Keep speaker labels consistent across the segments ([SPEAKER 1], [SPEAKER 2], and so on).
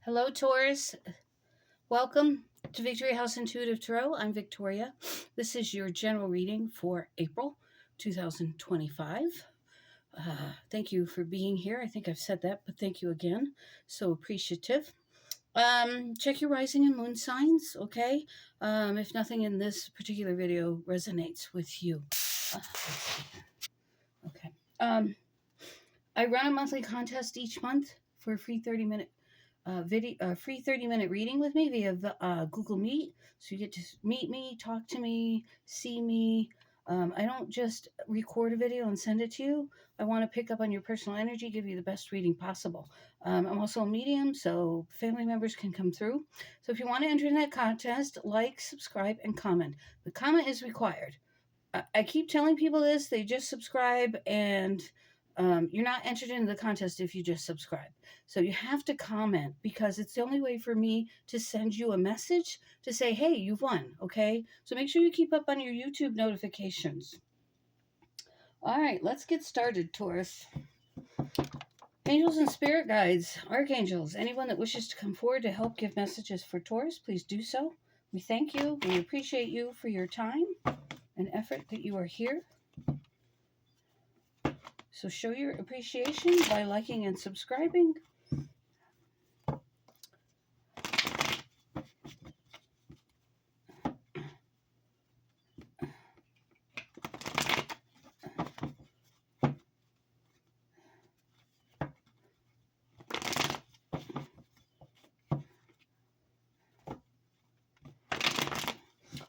[SPEAKER 1] Hello, Taurus. Welcome to Victory House Intuitive Tarot. I'm Victoria. This is your general reading for April 2025. Thank you for being here. I think I've said that, but thank you again. So appreciative. Check your rising and moon signs, okay? If nothing in this particular video resonates with you. Okay. I run a monthly contest each month for a free 30-minute free 30-minute reading with me via Google Meet. So you get to meet me, talk to me, see me. I don't just record a video and send it to you. I want to pick up on your personal energy, give you the best reading possible. I'm also a medium, so family members can come through. So if you want to enter in that contest, like, subscribe, and comment. The comment is required. I keep telling people this, they just subscribe, and you're not entered into the contest if you just subscribe. So you have to comment because it's the only way for me to send you a message to say, hey, you've won, okay? So make sure you keep up on your YouTube notifications. All right, let's get started, Taurus. Angels and spirit guides, archangels, anyone that wishes to come forward to help give messages for Taurus, please do so. We thank you. We appreciate you for your time and effort that you are here. So show your appreciation by liking and subscribing.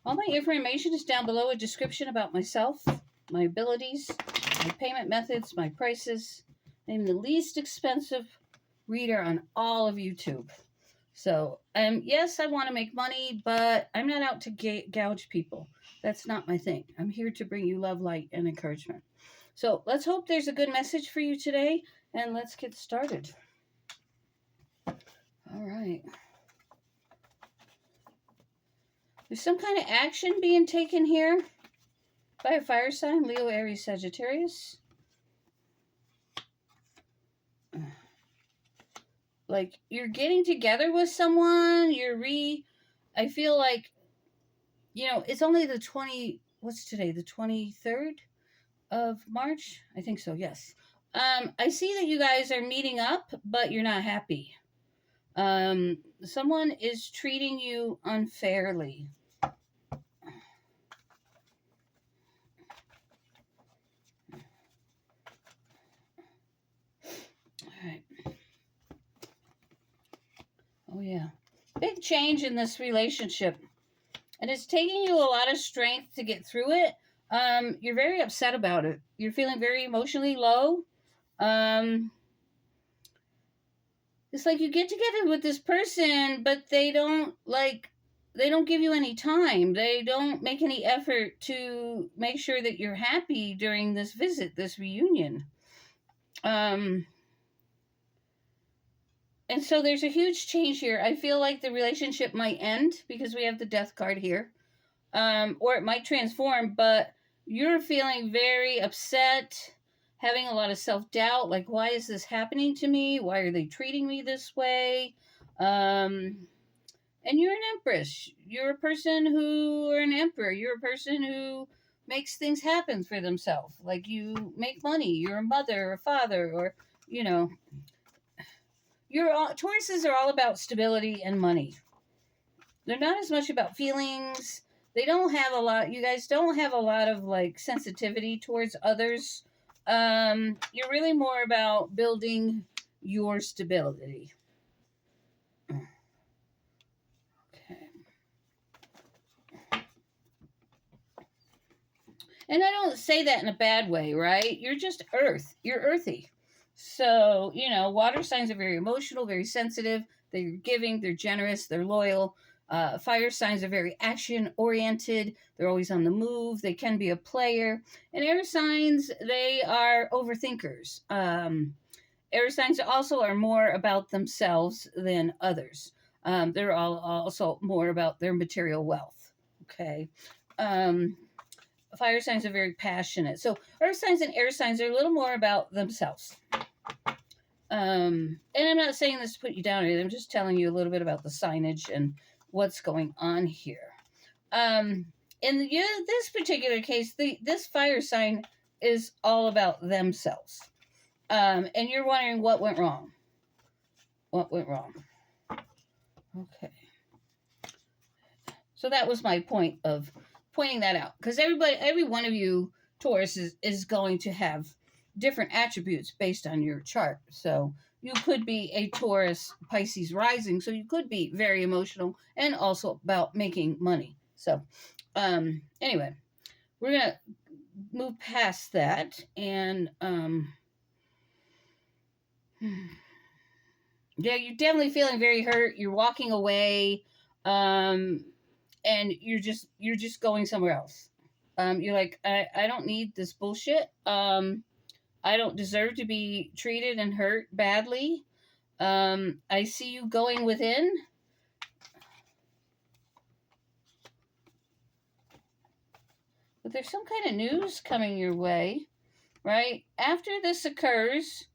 [SPEAKER 1] All my information is down below, a description about myself, my abilities, my payment methods, my prices. I'm the least expensive reader on all of YouTube. So, yes, I want to make money, but I'm not out to gouge people. That's not my thing. I'm here to bring you love, light, and encouragement. So let's hope there's a good message for you today, and let's get started. All right. There's some kind of action being taken here by a fire sign, Leo, Aries, Sagittarius. Like, you're getting together with someone, I feel like, it's only what's today, the 23rd of March? I think so, yes. I see that you guys are meeting up, but you're not happy. Someone is treating you unfairly. Alright. Oh, yeah. Big change in this relationship. And it's taking you a lot of strength to get through it. You're very upset about it. You're feeling very emotionally low. It's like you get together with this person, but they don't give you any time. They don't make any effort to make sure that you're happy during this visit, this reunion. And so there's a huge change here. I feel like the relationship might end because we have the death card here. Or it might transform, but you're feeling very upset, having a lot of self-doubt, like, why is this happening to me? Why are they treating me this way? And you're an empress. You're a person or an emperor. You're a person who makes things happen for themselves. Like, you make money. You're a mother or father, or, Tauruses are all about stability and money. They're not as much about feelings. They don't have a lot. You guys don't have a lot of sensitivity towards others. You're really more about building your stability. Okay. And I don't say that in a bad way, right? You're just earth. You're earthy. So, water signs are very emotional, very sensitive. They're giving, they're generous, they're loyal. Fire signs are very action-oriented. They're always on the move. They can be a player. And air signs, they are overthinkers. Air signs also are more about themselves than others. They're also more about their material wealth. Okay. Fire signs are very passionate. So earth signs and air signs are a little more about themselves. And I'm not saying this to put you down or anything. I'm just telling you a little bit about the signage and what's going on here. In this particular case, this fire sign is all about themselves. And you're wondering what went wrong. What went wrong? Okay. So that was my point of pointing that out. Because every one of you, Taurus, is going to have different attributes based on your chart. So you could be a Taurus Pisces rising. So you could be very emotional and also about making money. So anyway, we're going to move past that. And yeah, you're definitely feeling very hurt. You're walking away. And you're just going somewhere else. You're like, I don't need this bullshit. I don't deserve to be treated and hurt badly. I see you going within. But there's some kind of news coming your way, right? After this occurs.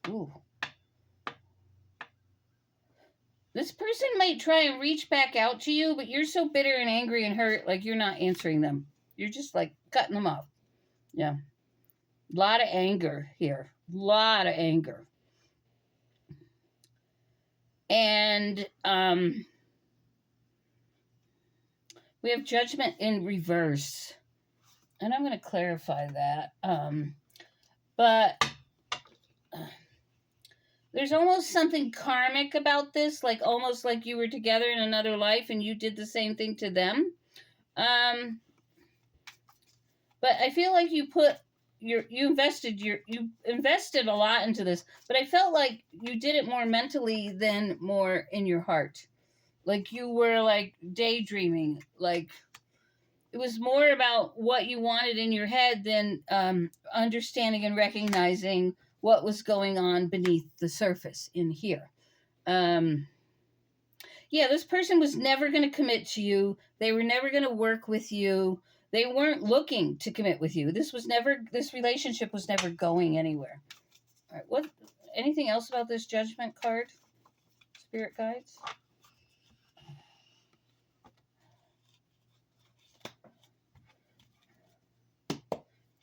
[SPEAKER 1] Ooh. This person might try and reach back out to you, but you're so bitter and angry and hurt, like you're not answering them. You're just like cutting them off. Yeah. A lot of anger here. A lot of anger. And we have judgment in reverse. And I'm going to clarify that. But there's almost something karmic about this, like almost like you were together in another life and you did the same thing to them. But I feel like you invested a lot into this, but I felt like you did it more mentally than more in your heart. Like you were like daydreaming, like it was more about what you wanted in your head than understanding and recognizing what was going on beneath the surface in here. Yeah, this person was never going to commit to you. They were never going to work with you. They weren't looking to commit with you. This relationship was never going anywhere. All right, anything else about this judgment card, spirit guides?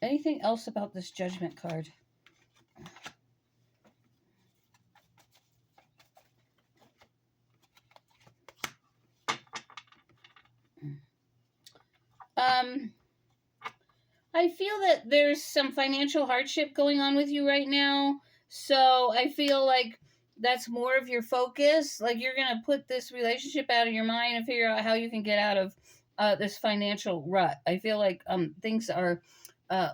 [SPEAKER 1] Anything else about this judgment card? I feel that there's some financial hardship going on with you right now. So I feel like that's more of your focus. Like you're going to put this relationship out of your mind and figure out how you can get out of this financial rut. I feel like things are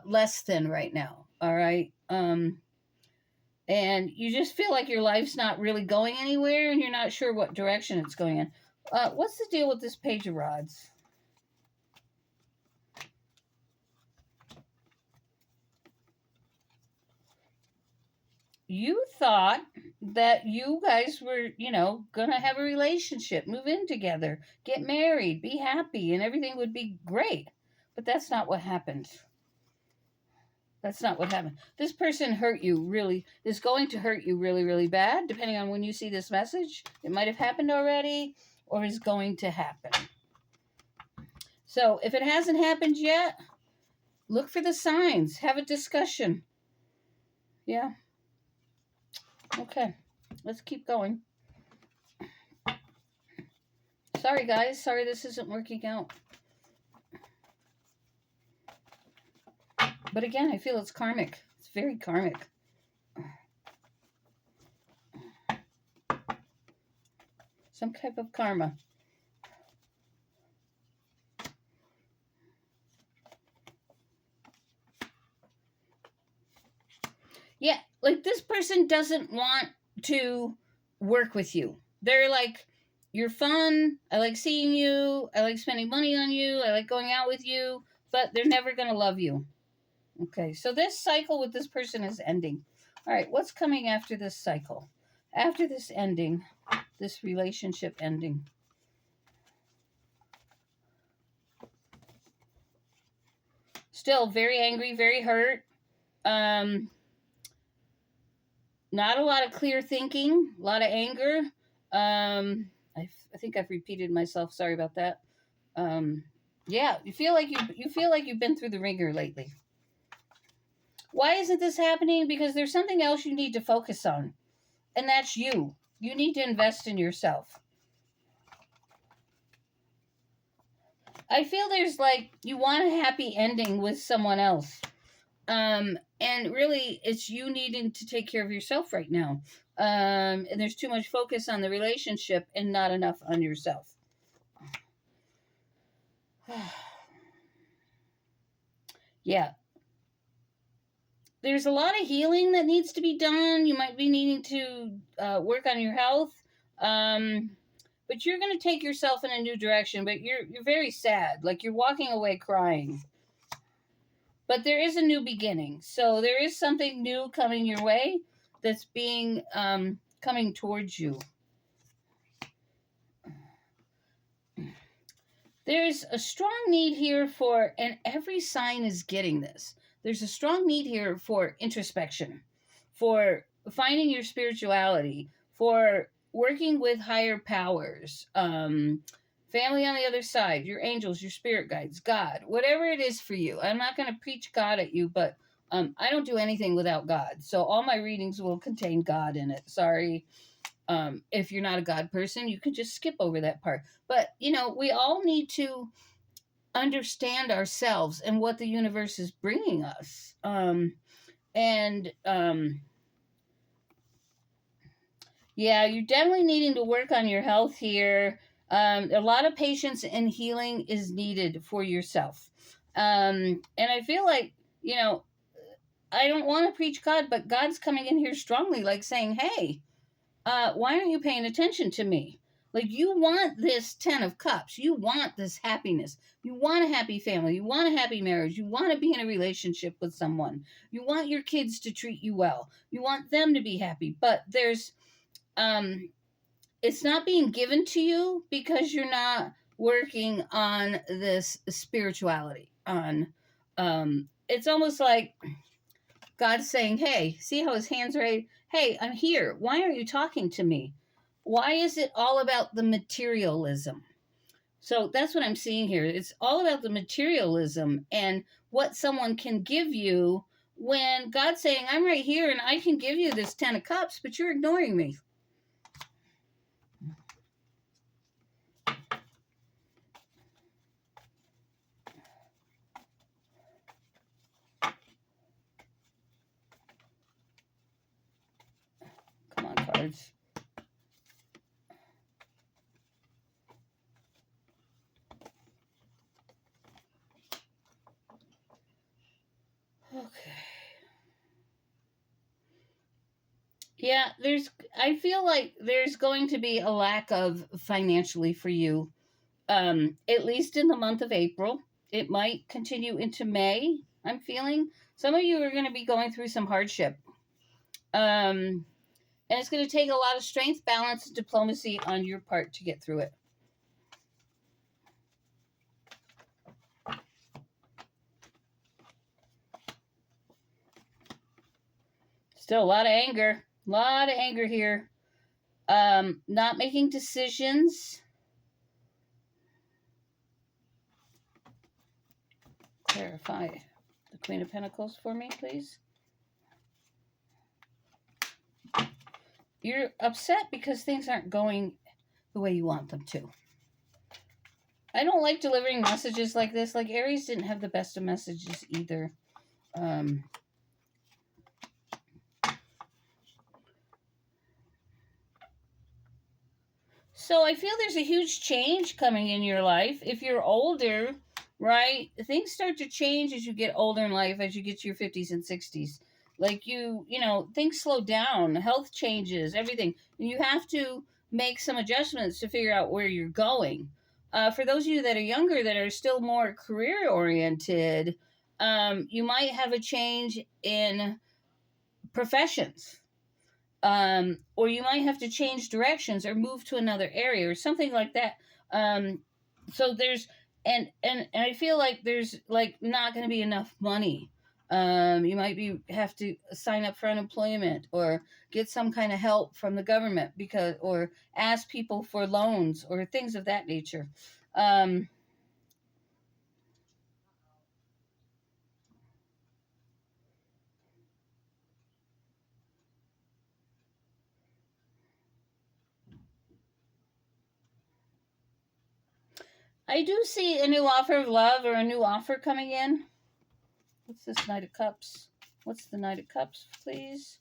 [SPEAKER 1] less than right now. All right. And you just feel like your life's not really going anywhere and you're not sure what direction it's going in. What's the deal with this Page of Rods? You thought that you guys were, gonna have a relationship, move in together, get married, be happy, and everything would be great. But that's not what happened. That's not what happened. This person is going to hurt you really, really bad, depending on when you see this message. It might have happened already or is going to happen. So if it hasn't happened yet, look for the signs. Have a discussion. Yeah. Okay, let's keep going. Sorry, guys. Sorry this isn't working out. But again, I feel it's karmic. It's very karmic. Some type of karma. Yeah, like this person doesn't want to work with you. They're like, you're fun. I like seeing you. I like spending money on you. I like going out with you. But they're never going to love you. Okay, so this cycle with this person is ending. All right, what's coming after this cycle? After this ending, this relationship ending. Still very angry, very hurt. Not a lot of clear thinking, a lot of anger. I think I've repeated myself. Sorry about that. Yeah, you feel like you've been through the ringer lately. Why isn't this happening? Because there's something else you need to focus on, and that's you. You need to invest in yourself. I feel there's like you want a happy ending with someone else. And really it's you needing to take care of yourself right now. And there's too much focus on the relationship and not enough on yourself. Yeah. There's a lot of healing that needs to be done. You might be needing to work on your health. But you're going to take yourself in a new direction, but you're very sad. Like you're walking away crying. But there is a new beginning. So there is something new coming your way that's being coming towards you. There's a strong need here for, and every sign is getting this. There's a strong need here for introspection, for finding your spirituality, for working with higher powers, family on the other side, your angels, your spirit guides, God, whatever it is for you. I'm not going to preach God at you, but I don't do anything without God. So all my readings will contain God in it. Sorry. If you're not a God person, you can just skip over that part. But, we all need to understand ourselves and what the universe is bringing us. Yeah, you're definitely needing to work on your health here. A lot of patience and healing is needed for yourself. And I feel like, I don't want to preach God, but God's coming in here strongly, like saying, hey, why aren't you paying attention to me? Like, you want this 10 of cups. You want this happiness. You want a happy family. You want a happy marriage. You want to be in a relationship with someone. You want your kids to treat you well. You want them to be happy. But there's, it's not being given to you because you're not working on this spirituality. It's almost like God's saying, hey, see how his hands are raised? Hey, I'm here. Why aren't you talking to me? Why is it all about the materialism? So that's what I'm seeing here. It's all about the materialism and what someone can give you when God's saying, I'm right here and I can give you this 10 of cups, but you're ignoring me. Come on, cards. Okay. Yeah, I feel like there's going to be a lack of financially for you, at least in the month of April. It might continue into May, I'm feeling. Some of you are going to be going through some hardship. And it's going to take a lot of strength, balance, and diplomacy on your part to get through it. Still a lot of anger. A lot of anger here. Not making decisions. Clarify the Queen of Pentacles for me, please. You're upset because things aren't going the way you want them to. I don't like delivering messages like this. Like, Aries didn't have the best of messages either. So I feel there's a huge change coming in your life. If you're older, right, things start to change as you get older in life, as you get to your 50s and 60s. Like, things slow down, health changes, everything. And you have to make some adjustments to figure out where you're going. For those of you that are younger, that are still more career-oriented, you might have a change in professions. Or you might have to change directions or move to another area or something like that. So there's and I feel like there's like not going to be enough money. You might have to sign up for unemployment or get some kind of help from the government because or ask people for loans or things of that nature. Um, I do see a new offer of love or a new offer coming in. What's this Knight of Cups? What's the Knight of Cups, please?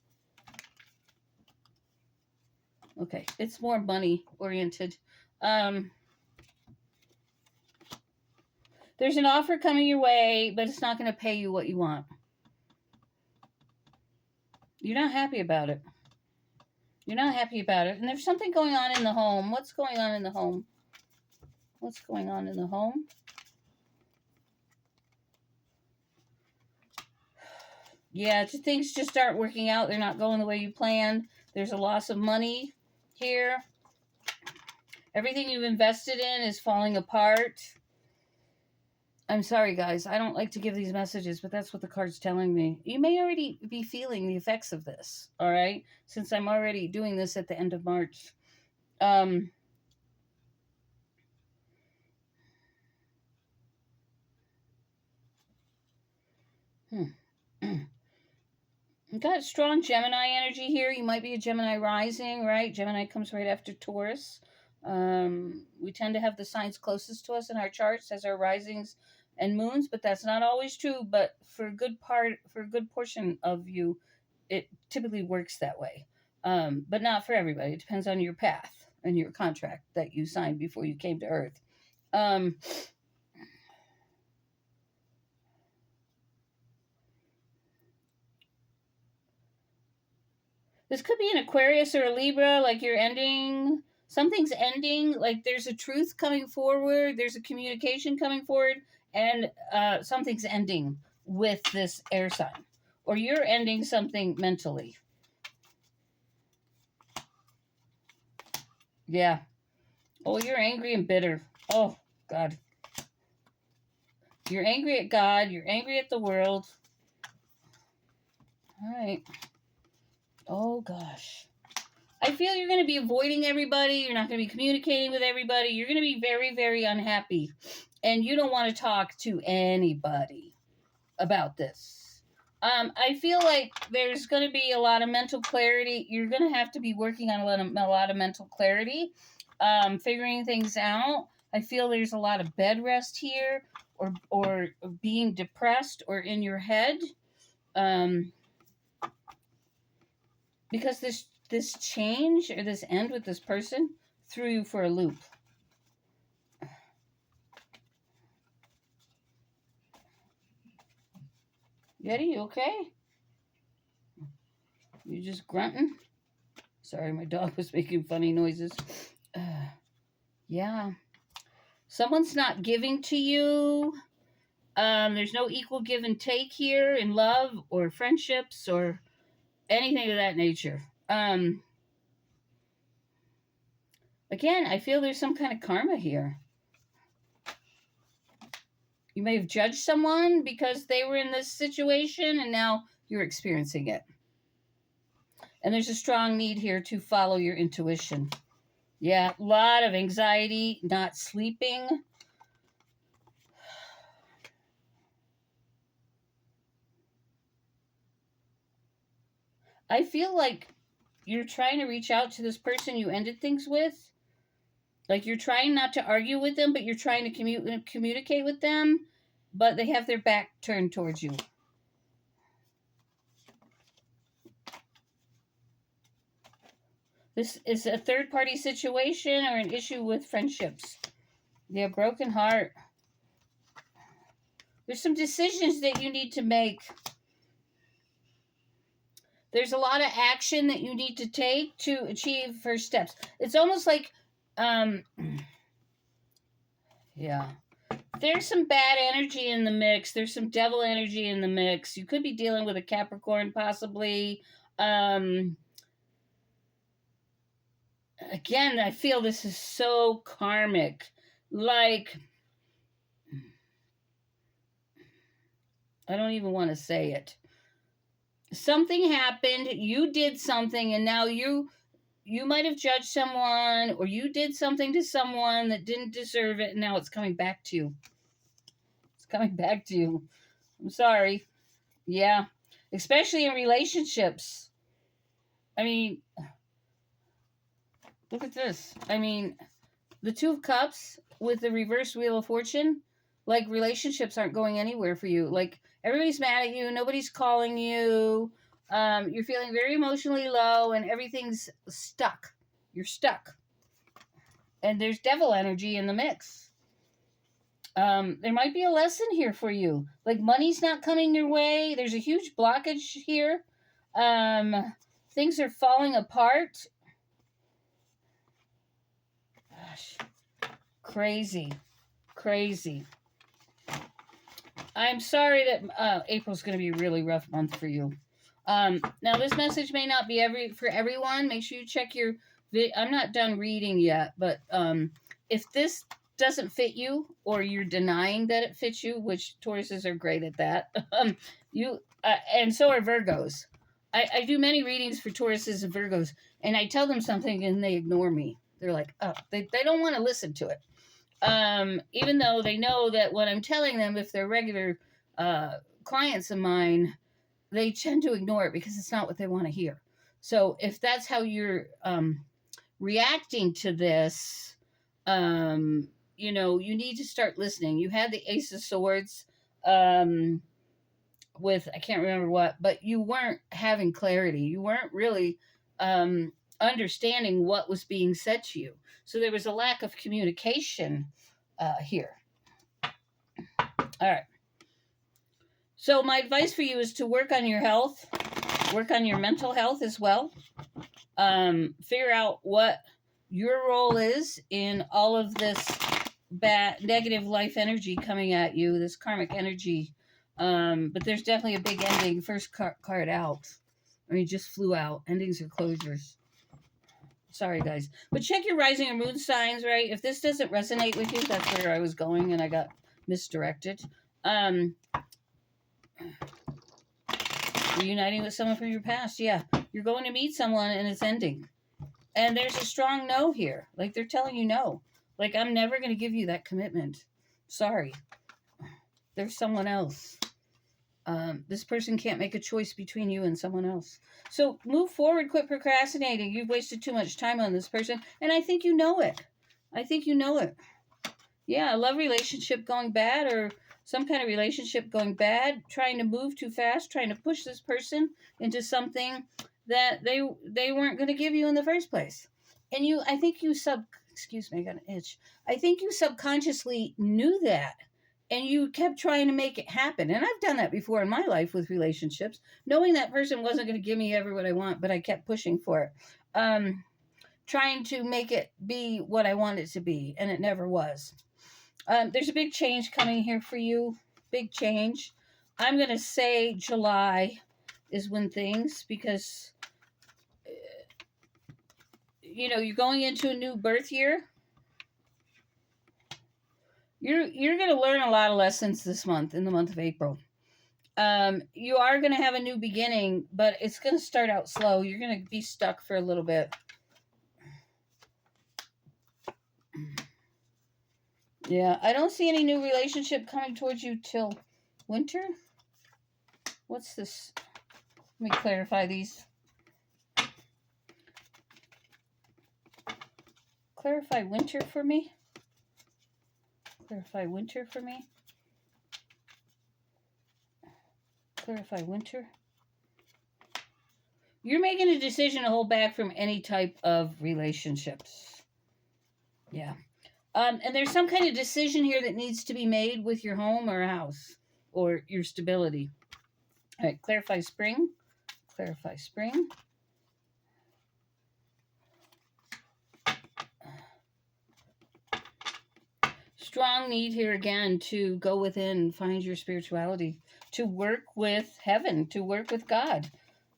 [SPEAKER 1] Okay, it's more money oriented. Um, there's an offer coming your way, but it's not going to pay you what you want. You're not happy about it. You're not happy about it. And there's something going on in the home. What's going on in the home? What's going on in the home? Yeah, things just aren't working out. They're not going the way you planned. There's a loss of money here. Everything you've invested in is falling apart. I'm sorry, guys. I don't like to give these messages, but that's what the card's telling me. You may already be feeling the effects of this, all right? Since I'm already doing this at the end of March. Um, You got strong Gemini energy here. You might be a Gemini rising, right? Gemini comes right after Taurus. We tend to have the signs closest to us in our charts as our risings and moons, but that's not always true. But for a good portion of you, it typically works that way. But not for everybody. It depends on your path and your contract that you signed before you came to Earth. Um, This could be an Aquarius or a Libra, like you're ending, something's ending, like there's a truth coming forward, there's a communication coming forward, and something's ending with this air sign. Or you're ending something mentally. Yeah. Oh, you're angry and bitter. Oh, God. You're angry at God, you're angry at the world. All right. Oh, gosh. I feel you're going to be avoiding everybody. You're not going to be communicating with everybody. You're going to be very, very unhappy. And you don't want to talk to anybody about this. I feel like there's going to be a lot of mental clarity. You're going to have to be working on a lot of mental clarity, figuring things out. I feel there's a lot of bed rest here or being depressed or in your head. Because this change or this end with this person threw you for a loop. Yeti, you okay? You just grunting? Sorry, my dog was making funny noises. Yeah. Someone's not giving to you. There's no equal give and take here in love or friendships or anything of that nature. Again, I feel there's some kind of karma here. You may have judged someone because they were in this situation and now you're experiencing it. And there's a strong need here to follow your intuition. Yeah, a lot of anxiety, not sleeping. I feel like you're trying to reach out to this person you ended things with. Like you're trying not to argue with them, but you're trying to communicate with them, but they have their back turned towards you. This is a third-party situation or an issue with friendships. Yeah, broken heart. There's some decisions that you need to make. There's a lot of action that you need to take to achieve first steps. It's almost like, yeah. There's some bad energy in the mix. There's some devil energy in the mix. You could be dealing with a Capricorn, possibly. Again, I feel this is so karmic. Like, I don't even want to say it. Something happened, you did something, and now you might have judged someone, or you did something to someone that didn't deserve it, and now it's coming back to you. It's coming back to you. I'm sorry. Yeah. Especially in relationships. I mean, look at this. I mean, the Two of Cups with the reverse Wheel of Fortune, like, relationships aren't going anywhere for you. Like, everybody's mad at you. Nobody's calling you. You're feeling very emotionally low, and everything's stuck. You're stuck. And there's devil energy in the mix. There might be a lesson here for you. Like, money's not coming your way. There's a huge blockage here. Things are falling apart. Gosh. Crazy. I'm sorry that April's going to be a really rough month for you. Now, this message may not be for everyone. Make sure you check your... I'm not done reading yet, but if this doesn't fit you, or you're denying that it fits you, which Tauruses are great at that, and so are Virgos. I do many readings for Tauruses and Virgos, and I tell them something and they ignore me. They're like, oh, they don't want to listen to it. Even though they know that what I'm telling them, if they're regular clients of mine, they tend to ignore it because it's not what they want to hear. So if that's how you're reacting to this, you need to start listening. You had the Ace of Swords with, I can't remember what, but you weren't having clarity. You weren't really understanding what was being said to you. So there was a lack of communication here. All right. So my advice for you is to work on your health, work on your mental health as well. Figure out what your role is in all of this bad, negative life energy coming at you, this karmic energy. But there's definitely a big ending. First card out. I mean, just flew out. Endings or closures. Sorry, guys. But check your rising or moon signs, right? If this doesn't resonate with you, that's where I was going and I got misdirected. Reuniting with someone from your past. Yeah. You're going to meet someone and it's ending. And there's a strong no here. Like, they're telling you no. Like, I'm never going to give you that commitment. Sorry. There's someone else. This person can't make a choice between you and someone else. So move forward, quit procrastinating. You've wasted too much time on this person, and I think you know it. Yeah, a love relationship going bad, or some kind of relationship going bad, trying to move too fast, trying to push this person into something that they weren't going to give you in the first place. And I think you excuse me, I got an itch. I think you subconsciously knew that. And you kept trying to make it happen. And I've done that before in my life with relationships, knowing that person wasn't going to give me ever what I want, but I kept pushing for it. Trying to make it be what I want it to be, and it never was. There's a big change coming here for you. Big change. I'm going to say July is when things, because, you're going into a new birth year. You're going to learn a lot of lessons this month, in the month of April. You are going to have a new beginning, but it's going to start out slow. You're going to be stuck for a little bit. Yeah, I don't see any new relationship coming towards you till winter. What's this? Let me clarify these. Clarify winter for me. Clarify winter for me. Clarify winter. You're making a decision to hold back from any type of relationships. Yeah. And there's some kind of decision here that needs to be made with your home or house or your stability. All right, clarify spring. Clarify spring. Strong need here again to go within, find your spirituality, to work with heaven, to work with God,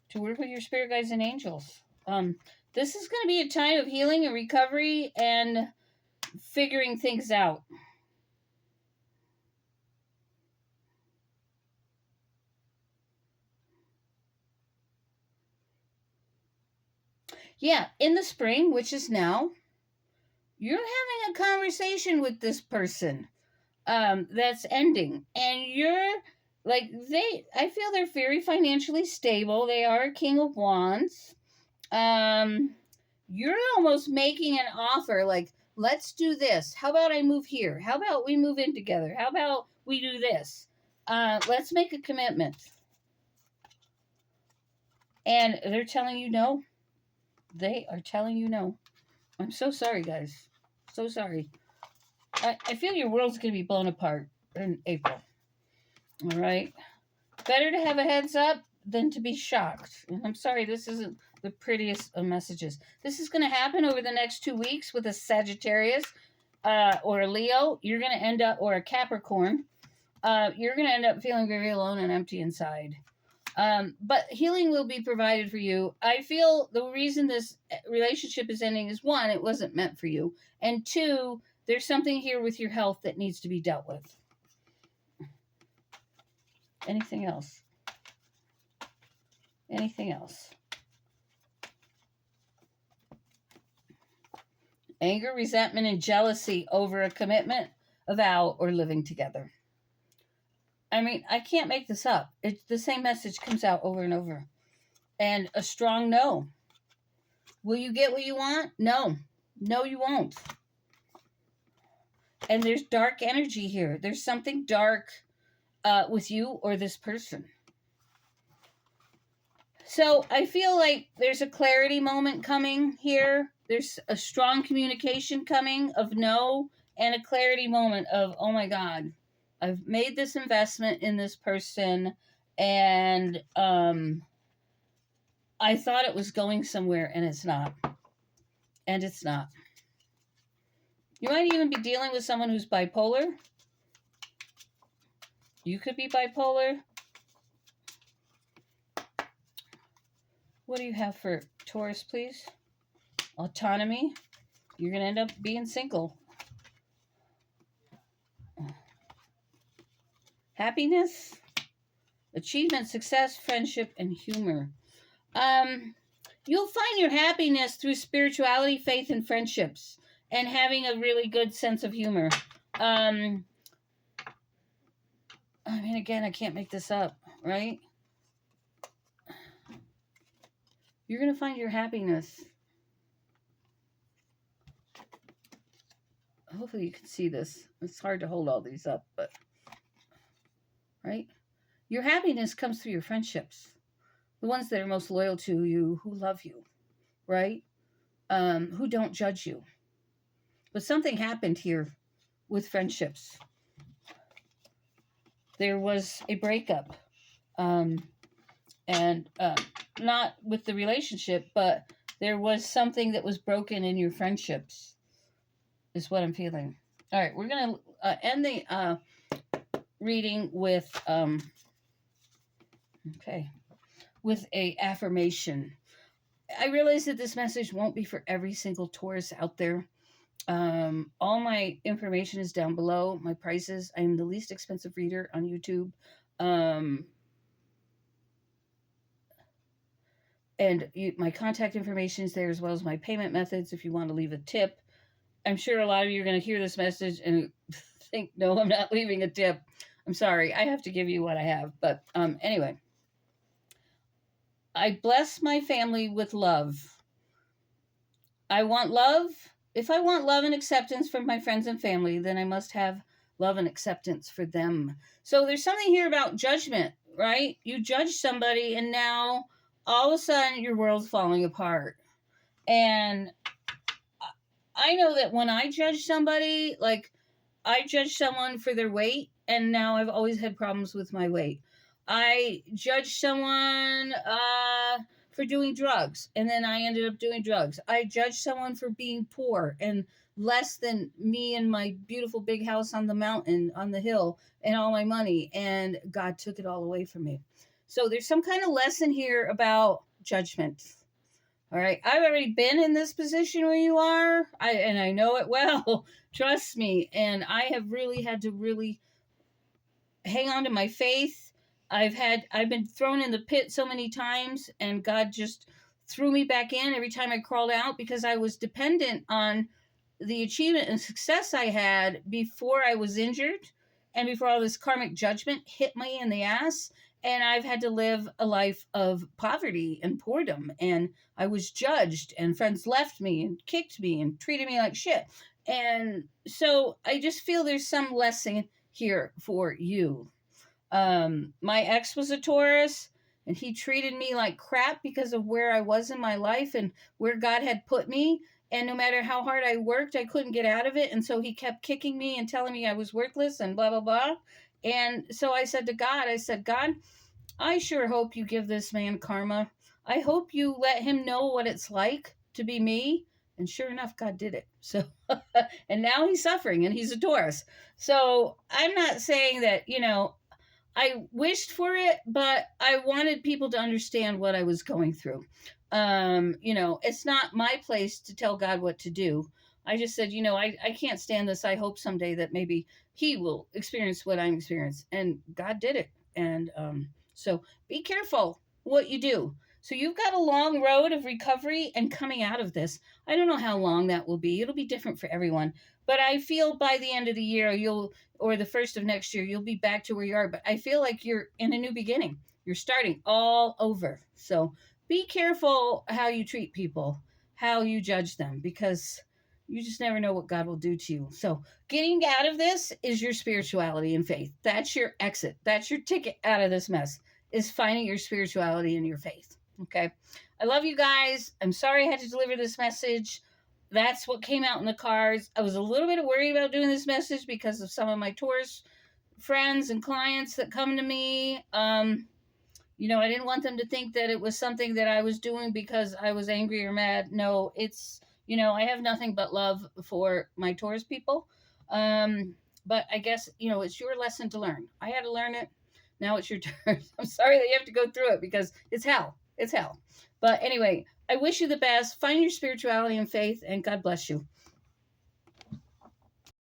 [SPEAKER 1] to work with your spirit guides and angels. This is going to be a time of healing and recovery and figuring things out. Yeah, in the spring, which is now, you're having a conversation with this person that's ending, and you're like, I feel they're very financially stable. They are a king of wands. You're almost making an offer like, let's do this. How about I move here? How about we move in together? How about we do this? Let's make a commitment. And they're telling you no. They are telling you no. I'm so sorry, guys. So sorry. I feel your world's going to be blown apart in April. All right. Better to have a heads up than to be shocked. And I'm sorry, this isn't the prettiest of messages. This is going to happen over the next 2 weeks with a Sagittarius or a Leo. You're going to end up, or a Capricorn. You're going to end up feeling very alone and empty inside. But healing will be provided for you. I feel the reason this relationship is ending is, one, it wasn't meant for you. And two, there's something here with your health that needs to be dealt with. Anything else? Anything else? Anger, resentment, and jealousy over a commitment, a vow, or living together. I mean, I can't make this up. The same message comes out over and over. And a strong no. Will you get what you want? No. No, you won't. And there's dark energy here. There's something dark with you or this person. So I feel like there's a clarity moment coming here. There's a strong communication coming of no, and a clarity moment of, oh my God, I've made this investment in this person, and I thought it was going somewhere, and it's not. And it's not. You might even be dealing with someone who's bipolar. You could be bipolar. What do you have for Taurus, please? Autonomy. You're going to end up being single. Happiness, achievement, success, friendship, and humor. You'll find your happiness through spirituality, faith, and friendships, and having a really good sense of humor. I mean, again, I can't make this up, right? You're going to find your happiness. Hopefully you can see this. It's hard to hold all these up, but, right? Your happiness comes through your friendships. The ones that are most loyal to you, who love you, right? Who don't judge you. But something happened here with friendships. There was a breakup. And not with the relationship, but there was something that was broken in your friendships, is what I'm feeling. All right, we're going to end the reading with, with a affirmation. I realize that this message won't be for every single Taurus out there. All my information is down below. My prices. I am the least expensive reader on YouTube. And my contact information is there, as well as my payment methods if you want to leave a tip. I'm sure a lot of you are going to hear this message and think, no, I'm not leaving a tip. I'm sorry. I have to give you what I have. But anyway, I bless my family with love. I want love. If I want love and acceptance from my friends and family, then I must have love and acceptance for them. So there's something here about judgment, right? You judge somebody, and now all of a sudden your world's falling apart. And I know that when I judge somebody, like, I judge someone for their weight, and now I've always had problems with my weight. I judge someone for doing drugs, and then I ended up doing drugs. I judge someone for being poor and less than me and my beautiful big house on the mountain, on the hill, and all my money, and God took it all away from me. So there's some kind of lesson here about judgment. All right, I've already been in this position where you are, and I know it well. Trust me. And I have really had to really hang on to my faith. I've been thrown in the pit so many times, and God just threw me back in every time I crawled out because I was dependent on the achievement and success I had before I was injured and before all this karmic judgment hit me in the ass. And I've had to live a life of poverty and boredom. And I was judged, and friends left me and kicked me and treated me like shit. And so I just feel there's some lesson here for you. My ex was a Taurus, and he treated me like crap because of where I was in my life and where God had put me. And no matter how hard I worked, I couldn't get out of it. And so he kept kicking me and telling me I was worthless and blah, blah, blah. And so I said to God, God, I sure hope you give this man karma. I hope you let him know what it's like to be me. And sure enough, God did it. So, and now he's suffering and he's a Taurus. So I'm not saying that, I wished for it, but I wanted people to understand what I was going through. It's not my place to tell God what to do. I just said, I can't stand this. I hope someday that maybe he will experience what I'm experiencing. And God did it. And so be careful what you do. So you've got a long road of recovery and coming out of this. I don't know how long that will be. It'll be different for everyone. But I feel by the end of the year, or the first of next year, you'll be back to where you are. But I feel like you're in a new beginning. You're starting all over. So be careful how you treat people, how you judge them, because you just never know what God will do to you. So getting out of this is your spirituality and faith. That's your exit. That's your ticket out of this mess, is finding your spirituality and your faith. Okay. I love you guys. I'm sorry I had to deliver this message. That's what came out in the cards. I was a little bit worried about doing this message because of some of my Taurus friends and clients that come to me. I didn't want them to think that it was something that I was doing because I was angry or mad. No, it's, I have nothing but love for my Taurus people. But I guess, it's your lesson to learn. I had to learn it. Now it's your turn. I'm sorry that you have to go through it because it's hell. It's hell. But anyway, I wish you the best. Find your spirituality and faith, and God bless you.